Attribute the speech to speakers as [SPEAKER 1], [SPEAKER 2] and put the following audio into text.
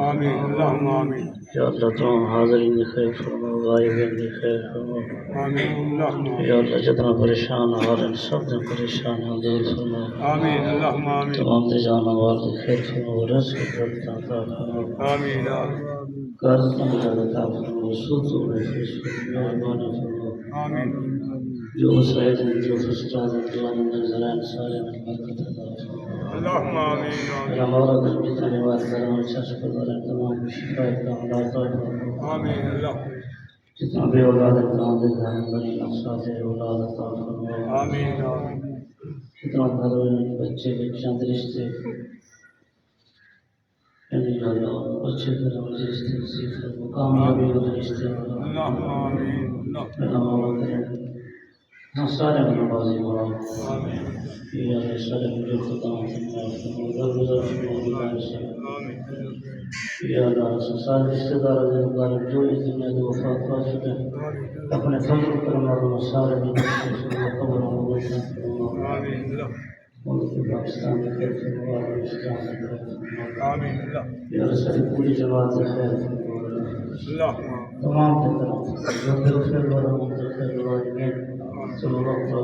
[SPEAKER 1] آمین اللہم آمین
[SPEAKER 2] یا اللہ تمام حاضرین کی خیر فرما، غائبین کی خیر فرما،
[SPEAKER 1] آمین اللہم
[SPEAKER 2] یا اللہ جتنا پریشان حال سب نے پریشان دور فرما،
[SPEAKER 1] آمین اللہم آمین
[SPEAKER 2] تمام جان وال کی خیر فرما، رزق برکت عطا فرما،
[SPEAKER 1] آمین آمین
[SPEAKER 2] قرض نجات عطا فرما، سود و نفس مہربانی فرما،
[SPEAKER 1] آمین
[SPEAKER 2] جو مسائل ہیں جو فساد ہیں جو نظران سارے میں برکت عطا فرما،
[SPEAKER 1] اللہم آمین آمین
[SPEAKER 2] ہمارا گھر جتنا نواز کرنا اچھا سے گزارے تمام کو شفا کا عطا فرما،
[SPEAKER 1] آمین اللہم
[SPEAKER 2] جتنا بھی اولاد ہے تمام کے گھر میں بڑی نفسات ہے اولاد عطا فرما،
[SPEAKER 1] آمین آمین
[SPEAKER 2] جتنا گھر میں بچے بچیاں رشتے یا اللہ اچھے گھر میں رشتے نصیب فرما، کامیابی والے رشتے
[SPEAKER 1] اللہم آمین
[SPEAKER 2] ہاں سارے نمازی بڑھاؤ
[SPEAKER 1] آمین
[SPEAKER 2] یا اللہ سارے جو خطا فرما در گزر فرما بیمار سے
[SPEAKER 1] آمین
[SPEAKER 2] یا اللہ سارے رشتے دار جو اس دنیا کی وفات پا چکے ہیں اپنے فضل کرم اور سارے بھی قبر و روشن فرما،
[SPEAKER 1] آمین
[SPEAKER 2] ملک پاکستان میں خیر فرما، افغانستان میں خیر فرما،
[SPEAKER 1] آمین
[SPEAKER 2] یا اللہ ساری پوری جماعت سے خیر فرما،
[SPEAKER 1] اللہم
[SPEAKER 2] تمام کی طرف جو دل خیر والا منظر خیر والا صلی اللہ علیہ